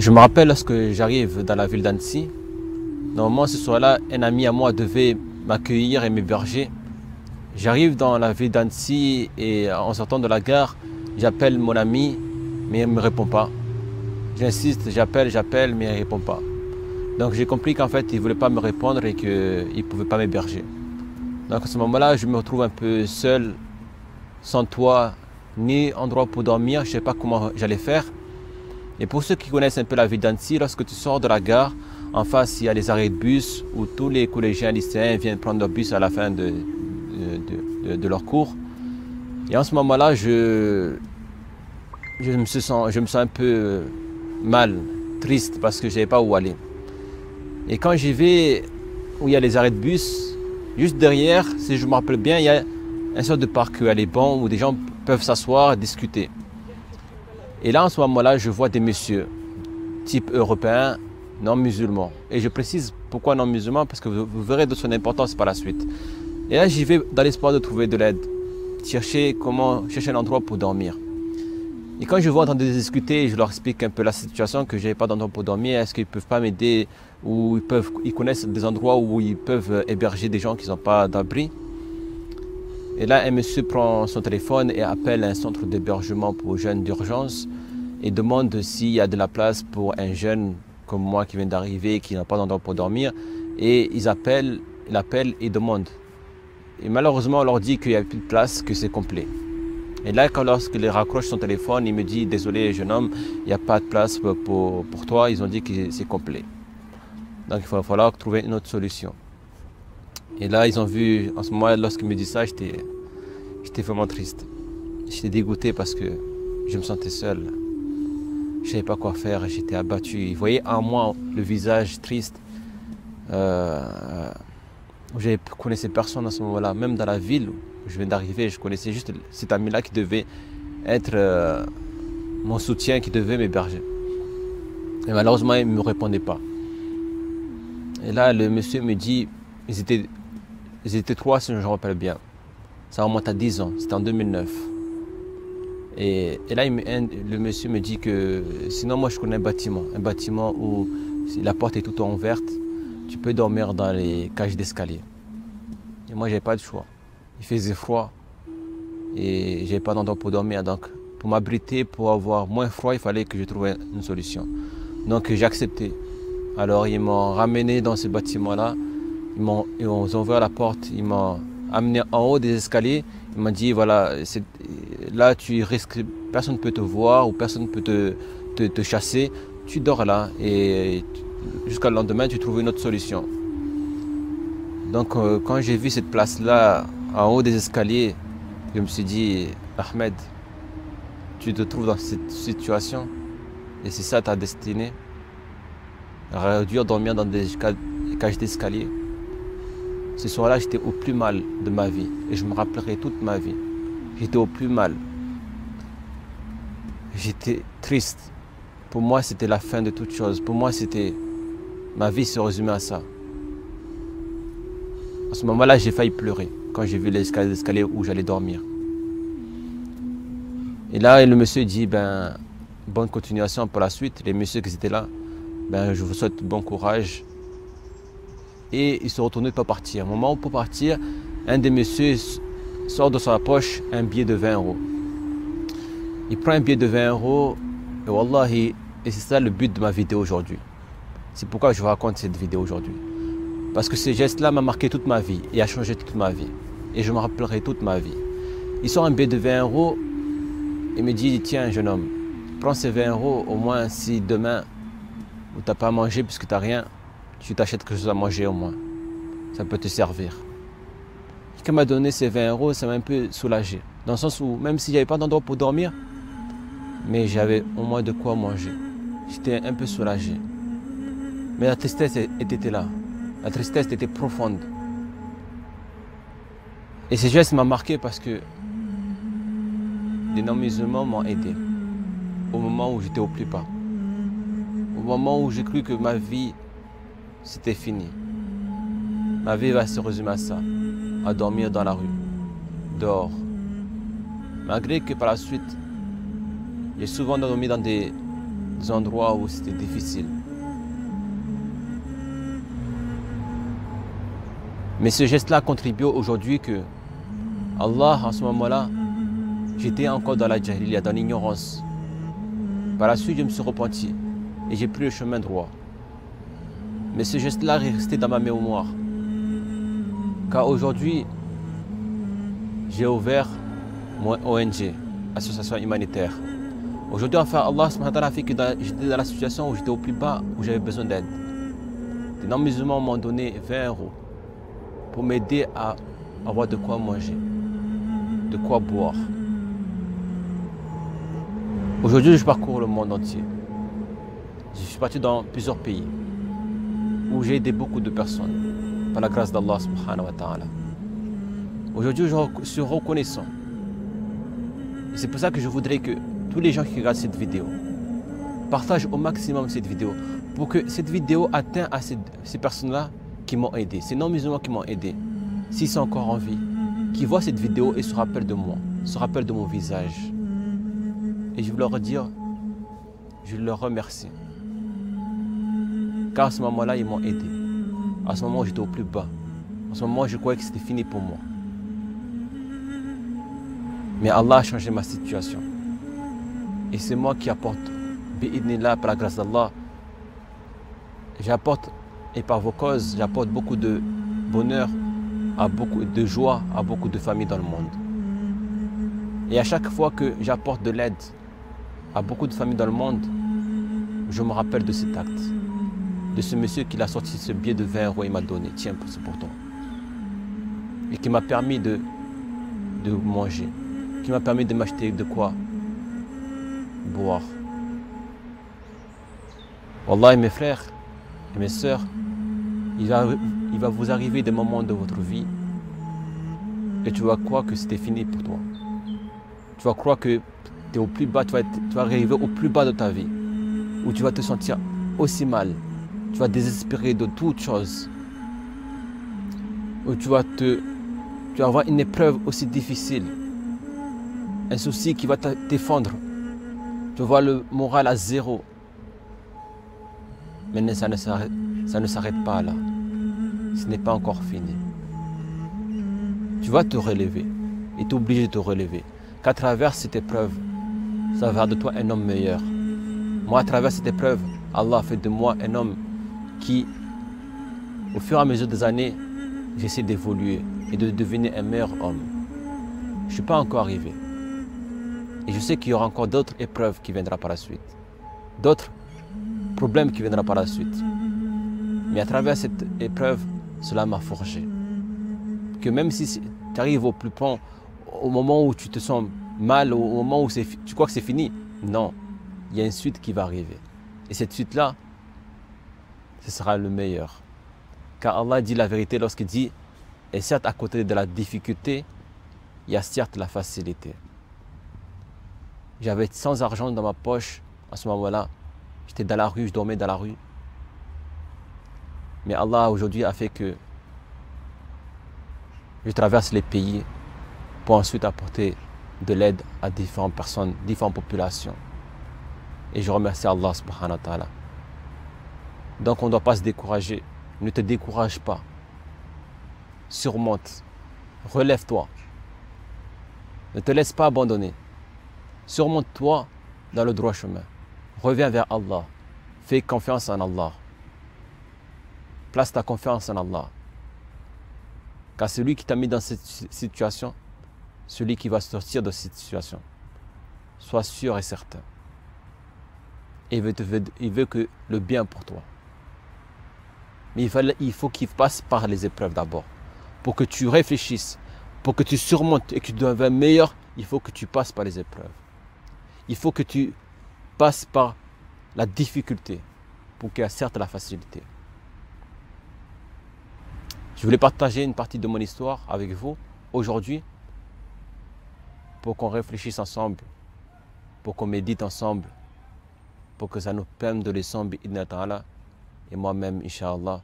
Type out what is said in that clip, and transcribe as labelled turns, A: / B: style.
A: Je me rappelle lorsque j'arrive dans la ville d'Annecy, normalement ce soir-là, un ami à moi devait m'accueillir et m'héberger. J'arrive dans la ville d'Annecy et en sortant de la gare, j'appelle mon ami, mais il ne me répond pas. J'insiste, j'appelle, mais il ne répond pas. Donc j'ai compris qu'en fait, il ne voulait pas me répondre et qu'il ne pouvait pas m'héberger. Donc à ce moment-là, je me retrouve un peu seul, sans toit, ni endroit pour dormir. Je ne sais pas comment j'allais faire. Et pour ceux qui connaissent un peu la ville d'Annecy, lorsque tu sors de la gare, en face, il y a les arrêts de bus où tous les collégiens lycéens viennent prendre leur bus à la fin de leur cours. Et en ce moment-là, je me sens un peu mal, triste, parce que je ne savais pas où aller. Et quand j'y vais, où il y a les arrêts de bus, juste derrière, si je me rappelle bien, il y a un sorte de parc à les bancs où des gens peuvent s'asseoir et discuter. Et là, en ce moment-là, je vois des messieurs, type européens, non musulmans. Et je précise pourquoi non musulmans, parce que vous verrez de son importance par la suite. Et là, j'y vais dans l'espoir de trouver de l'aide, chercher un endroit pour dormir. Et quand je vois en train de discuter, je leur explique un peu la situation, que je n'ai pas d'endroit pour dormir, est-ce qu'ils ne peuvent pas m'aider, ou ils connaissent des endroits où ils peuvent héberger des gens qui n'ont pas d'abri. Et là, un monsieur prend son téléphone et appelle un centre d'hébergement pour jeunes d'urgence et demande s'il y a de la place pour un jeune comme moi qui vient d'arriver, qui n'a pas d'endroit pour dormir. Et il appelle et demande. Et malheureusement, on leur dit qu'il n'y a plus de place, que c'est complet. Et là, lorsqu'il raccroche son téléphone, il me dit « Désolé, jeune homme, il n'y a pas de place pour toi. » Ils ont dit que c'est complet. Donc, il va falloir trouver une autre solution. Et là, ils ont vu, en ce moment, lorsqu'ils me disent ça, j'étais vraiment triste. J'étais dégoûté parce que je me sentais seul. Je ne savais pas quoi faire, j'étais abattu. Ils voyaient en moi le visage triste. Je ne connaissais personne à ce moment-là. Même dans la ville où je viens d'arriver, je connaissais juste cet ami-là qui devait être mon soutien, qui devait m'héberger. Et malheureusement, il ne me répondait pas. Et là, le monsieur me dit, ils étaient trois, si je me rappelle bien. Ça remonte à 10 ans, c'était en 2009. Et là, le monsieur me dit que sinon, moi, je connais un bâtiment où la porte est toute ouverte. Tu peux dormir dans les cages d'escalier. Et moi, j'avais pas de choix. Il faisait froid et j'avais pas d'endroit pour dormir. Donc, pour m'abriter, pour avoir moins froid, il fallait que je trouve une solution. Donc, j'ai accepté. Alors, ils m'ont ramené dans ce bâtiment-là. Ils m'ont ouvert la porte. Ils m'ont amené en haut des escaliers. Ils m'ont dit, voilà, là, tu risques, personne ne peut te voir ou personne ne peut te chasser. Tu dors là et jusqu'à le lendemain, tu trouves une autre solution. Donc, quand j'ai vu cette place-là, en haut des escaliers, je me suis dit, Ahmed, tu te trouves dans cette situation et c'est ça ta destinée. Réduire, dormir dans des cages d'escalier. Ce soir-là, j'étais au plus mal de ma vie et je me rappellerai toute ma vie. J'étais au plus mal. J'étais triste. Pour moi, c'était la fin de toute chose. Pour moi, ma vie se résumait à ça. À ce moment-là, j'ai failli pleurer quand j'ai vu les escaliers où j'allais dormir. Et là, le monsieur dit, bonne continuation pour la suite. Les messieurs qui étaient là, je vous souhaite bon courage. Et il se retournait pour partir. Au moment où pour partir, un des messieurs sort de sa poche un billet de 20 euros. Il prend un billet de 20 euros et wallahi, et c'est ça le but de ma vidéo aujourd'hui. C'est pourquoi je vous raconte cette vidéo aujourd'hui. Parce que ce geste-là m'a marqué toute ma vie et a changé toute ma vie. Et je me rappellerai toute ma vie. Il sort un billet de 20 euros et me dit, tiens jeune homme, prends ces 20 euros, au moins si demain où tu n'as pas à manger puisque tu n'as rien, tu t'achètes quelque chose à manger au moins. Ça peut te servir. Et quand il m'a donné ces 20 euros, ça m'a un peu soulagé. Dans le sens où même si je n'avais pas d'endroit pour dormir, mais j'avais au moins de quoi manger. J'étais un peu soulagé. Mais la tristesse était là. La tristesse était profonde. Et ce geste m'a marqué parce que les non-musulmans m'ont aidé. Au moment où j'étais au plus bas. Au moment où j'ai cru que ma vie, c'était fini. Ma vie va se résumer à ça. À dormir dans la rue. Dehors. Malgré que par la suite, j'ai souvent dormi dans des des endroits où c'était difficile. Mais ce geste-là a contribué aujourd'hui que Allah, en ce moment-là, j'étais encore dans la jahiliya, dans l'ignorance. Par la suite, je me suis repenti et j'ai pris le chemin droit. Mais ce geste-là est resté dans ma mémoire. Car aujourd'hui, j'ai ouvert mon ONG, Association Humanitaire. Aujourd'hui, enfin, Allah a fait que j'étais dans la situation où j'étais au plus bas, où j'avais besoin d'aide. Des non-musulmans m'ont donné 20 € pour m'aider à avoir de quoi manger, de quoi boire. Aujourd'hui, je parcours le monde entier. Je suis parti dans plusieurs pays où j'ai aidé beaucoup de personnes par la grâce d'Allah subhanahu wa ta'ala. Aujourd'hui, je suis reconnaissant. C'est pour ça que je voudrais que tous les gens qui regardent cette vidéo partagent au maximum cette vidéo pour que cette vidéo atteigne à ces personnes-là qui m'ont aidé, ces non-musulmans qui m'ont aidé, s'ils sont encore en vie, qui voient cette vidéo et se rappellent de moi, se rappellent de mon visage. Et je veux leur dire, je leur remercie. Car à ce moment-là, ils m'ont aidé. À ce moment, j'étais au plus bas. À ce moment, je croyais que c'était fini pour moi. Mais Allah a changé ma situation. Et c'est moi qui apporte, bi'idnillah, par la grâce d'Allah, j'apporte, et par vos causes, j'apporte beaucoup de bonheur, beaucoup de joie à beaucoup de familles dans le monde. Et à chaque fois que j'apporte de l'aide à beaucoup de familles dans le monde, je me rappelle de cet acte, de ce monsieur qui a sorti ce billet de 20 € et m'a donné, tiens, c'est pour toi. Et qui m'a permis de manger, qui m'a permis de m'acheter de quoi boire. Wallah, mes frères et mes sœurs, il va vous arriver des moments de votre vie et tu vas croire que c'était fini pour toi. Tu vas croire que tu es au plus bas, tu vas arriver au plus bas de ta vie, où tu vas te sentir aussi mal, tu vas désespérer de toutes choses, où tu vas avoir une épreuve aussi difficile, un souci qui va t'effondrer, tu vas voir le moral à zéro. Mais ça ne s'arrête pas là, ce n'est pas encore fini. Tu vas te relever, et tu es obligé de te relever, qu'à travers cette épreuve, ça va faire de toi un homme meilleur. Moi, à travers cette épreuve, Allah a fait de moi un homme qui, au fur et à mesure des années, j'essaie d'évoluer et de devenir un meilleur homme. Je ne suis pas encore arrivé. Et je sais qu'il y aura encore d'autres épreuves qui viendront par la suite. D'autres problèmes qui viendront par la suite. Mais à travers cette épreuve, cela m'a forgé. Que même si tu arrives au plus près, au moment où tu te sens mal, au moment où tu crois que c'est fini, non, il y a une suite qui va arriver. Et cette suite-là, ce sera le meilleur. Car Allah dit la vérité lorsqu'il dit, et certes à côté de la difficulté, il y a certes la facilité. J'avais sans argent dans ma poche à ce moment-là. J'étais dans la rue, je dormais dans la rue. Mais Allah aujourd'hui a fait que je traverse les pays pour ensuite apporter de l'aide à différentes personnes, différentes populations. Et je remercie Allah subhanahu wa ta'ala. Donc on ne doit pas se décourager. Ne te décourage pas. Surmonte. Relève-toi. Ne te laisse pas abandonner. Surmonte-toi dans le droit chemin. Reviens vers Allah. Fais confiance en Allah. Place ta confiance en Allah. Car celui qui t'a mis dans cette situation, celui qui va sortir de cette situation, sois sûr et certain. Et il veut que le bien pour toi. Mais il faut qu'il passe par les épreuves d'abord. Pour que tu réfléchisses, pour que tu surmontes et que tu deviennes meilleur, il faut que tu passes par les épreuves. Il faut que tu passes par la difficulté pour qu'il y ait certes la facilité. Je voulais partager une partie de mon histoire avec vous aujourd'hui pour qu'on réfléchisse ensemble, pour qu'on médite ensemble, pour que ça nous permette de descendre, et moi-même, Inch'Allah,